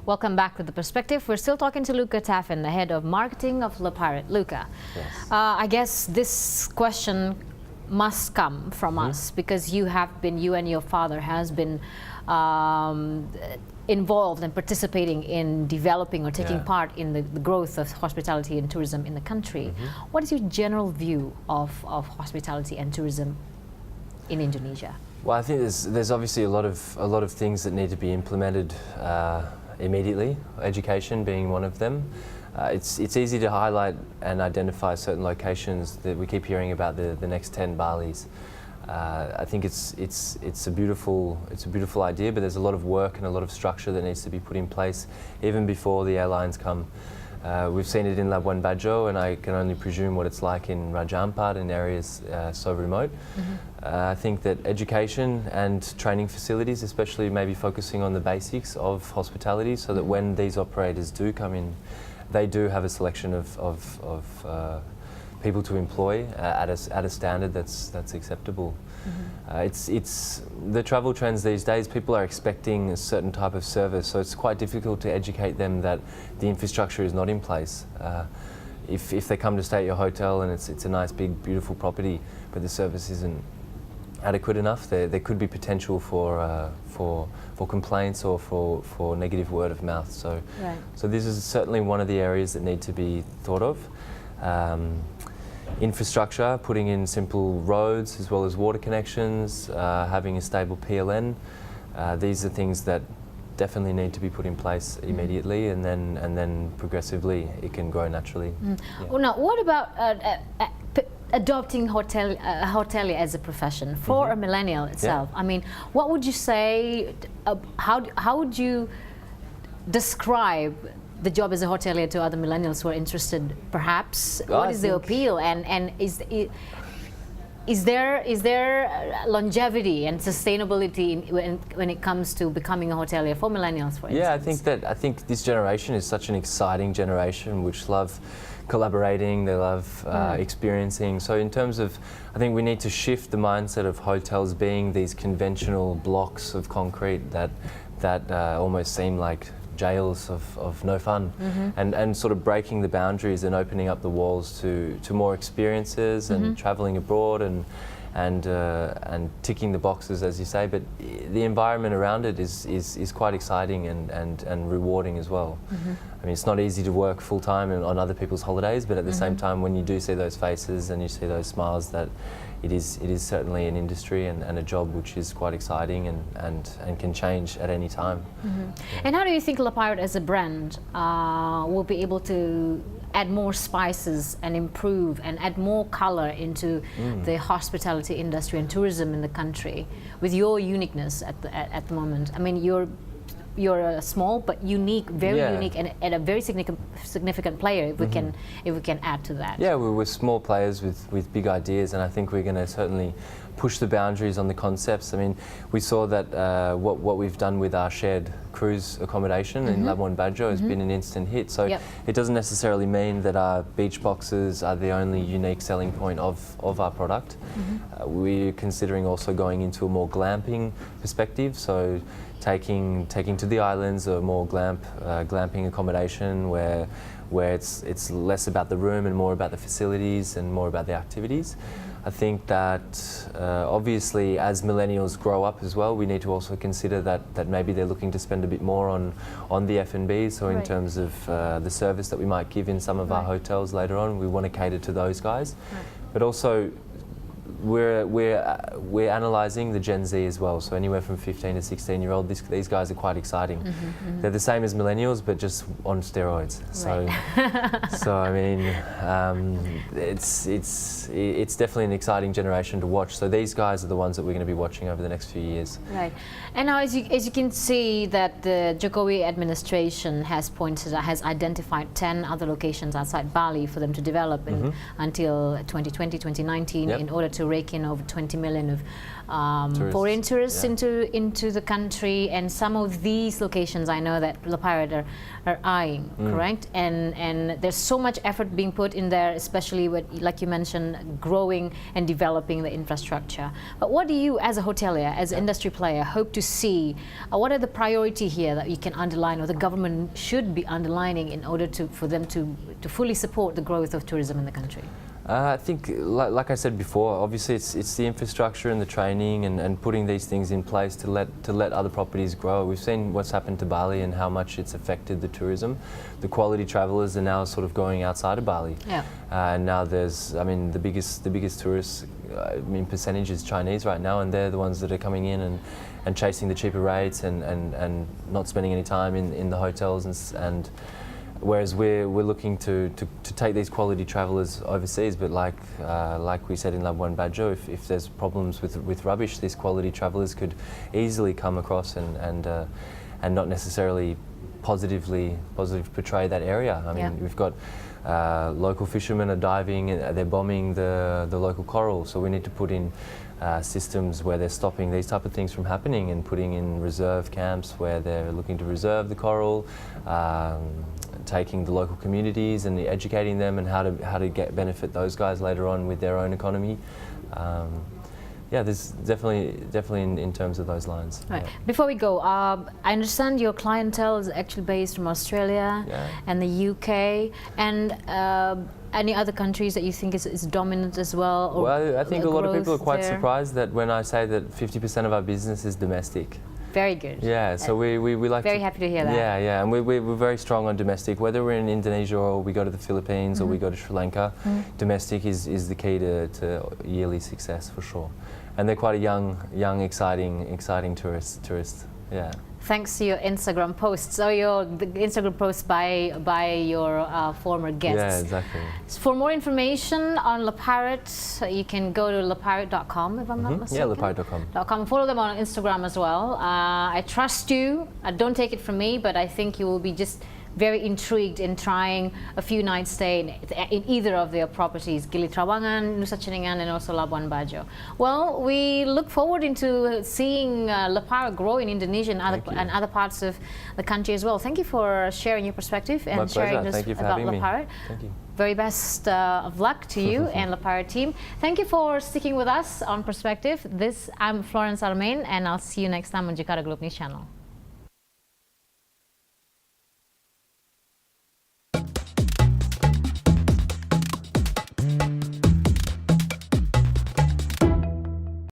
Welcome back to The Perspective. We're still talking to Louka Taffin, the head of marketing of Le Pirate. Louka, yes. I guess this question must come from us because you and your father has been involved and participating in developing or taking part in the growth of hospitality and tourism in the country. What is your general view of hospitality and tourism in Indonesia? Well, I think there's obviously a lot of things that need to be implemented immediately. Education being one of them. It's easy to highlight and identify certain locations that we keep hearing about, the next 10 Balis. I think it's a beautiful idea, but there's a lot of work and a lot of structure that needs to be put in place even before the airlines come. We've seen it in Labuan Bajo, and I can only presume what it's like in Raja Ampat in areas so remote. I think that education and training facilities, especially maybe focusing on the basics of hospitality, so that when these operators do come in, they do have a selection of people to employ at a standard that's acceptable. It's the travel trends these days. People are expecting a certain type of service, so it's quite difficult to educate them that the infrastructure is not in place. If they come to stay at your hotel and it's a nice, big, beautiful property, but the service isn't adequate enough, there could be potential for complaints or for negative word of mouth. So this is certainly one of the areas that need to be thought of. Infrastructure, putting in simple roads as well as water connections, having a stable PLN. These are things that definitely need to be put in place immediately, and then progressively it can grow naturally. Well, now, what about adopting hotelier as a profession for a millennial itself? I mean, what would you say? How would you describe the job as a hotelier to other millennials who are interested, perhaps? What is the appeal, and is there longevity and sustainability when it comes to becoming a hotelier for millennials, for instance? Yeah, I think this generation is such an exciting generation which love collaborating, they love experiencing. So in terms of, I think we need to shift the mindset of hotels being these conventional blocks of concrete that almost seem like jails of no fun, and sort of breaking the boundaries and opening up the walls to more experiences and travelling abroad and ticking the boxes, as you say. But the environment around it is quite exciting and rewarding as well. I mean, it's not easy to work full time on other people's holidays, but at the same time, when you do see those faces and you see those smiles, that it is certainly an industry and a job which is quite exciting and can change at any time. And how do you think Le Pirate as a brand will be able to add more spices and improve and add more color into the hospitality industry and tourism in the country with your uniqueness at the moment? I mean, you're a small but unique, very unique, and a very significant player. If we can add to that. Yeah, we're small players with big ideas, and I think we're going to certainly push the boundaries on the concepts. I mean, we saw that what we've done with our shared cruise accommodation in Labuan Bajo has been an instant hit. So it doesn't necessarily mean that our beach boxes are the only unique selling point of our product. We're considering also going into a more glamping perspective. So taking to the islands a more glamping accommodation where it's less about the room and more about the facilities and more about the activities. I think that obviously as millennials grow up as well, we need to also consider that maybe they're looking to spend a bit more on the F&B, so in terms of the service that we might give in some of our hotels later on, we want to cater to those guys. But also we're analysing the Gen Z as well, so anywhere from 15 to 16-year-old, these guys are quite exciting. They're the same as millennials, but just on steroids. So I mean, it's definitely an exciting generation to watch. So these guys are the ones that we're going to be watching over the next few years. Right. And now, as you can see, that the Jokowi administration has identified 10 other locations outside Bali for them to develop until 2020, 2019, in order to to rake in over 20 million of foreign tourists yeah. into the country, and some of these locations I know that La Pirate are eyeing, correct? And there's so much effort being put in there, especially with, like you mentioned, growing and developing the infrastructure. But what do you, as a hotelier, as an industry player, hope to see? What are the priority here that you can underline, or the government should be underlining, in order for them to fully support the growth of tourism in the country? I think, like I said before, obviously it's the infrastructure and the training and putting these things in place to let other properties grow. We've seen what's happened to Bali and how much it's affected the tourism. The quality travellers are now sort of going outside of Bali. Yeah. And now there's, I mean, the biggest tourists, percentage is Chinese right now, and they're the ones that are coming in and chasing the cheaper rates and not spending any time in the hotels and whereas we're looking to take these quality travellers overseas, but like we said in Labuan Bajo, if there's problems with rubbish, these quality travellers could easily come across and not necessarily positively portray that area. I mean, we've got local fishermen are diving, they're bombing the local coral, so we need to put in systems where they're stopping these type of things from happening and putting in reserve camps where they're looking to reserve the coral, taking the local communities and educating them and how to benefit those guys later on with their own economy. Yeah, there's definitely in terms of those lines. Right. Yeah. Before we go, I understand your clientele is actually based from Australia and the UK, and any other countries that you think is dominant as well? Or well, I think a lot of people are quite there? surprised that when I say that 50% of our business is domestic. Very good. Yeah, so we like very happy to hear that. Yeah, yeah, and we're very strong on domestic. Whether we're in Indonesia or we go to the Philippines or we go to Sri Lanka, domestic is the key to yearly success for sure. And they're quite a young, exciting tourists. Yeah. Thanks to your Instagram posts, or the Instagram posts by your former guests. Yeah, exactly. For more information on La Pirate, you can go to lapirate.com, if I'm not mistaken. Yeah, lapirate.com. Follow them on Instagram as well. I trust you. Don't take it from me, but I think you will be just very intrigued in trying a few nights stay in either of their properties, Gili Trawangan, Nusa Ceningan, and also Labuan Bajo. Well, we look forward into seeing La Pirate grow in Indonesia and other parts of the country as well. Thank you for sharing your perspective and sharing this about La Pirate. Thank you. Very best of luck to you and La Pirate team. Thank you for sticking with us on Perspective. I'm Florence Armein, and I'll see you next time on Jakarta Globe News Channel.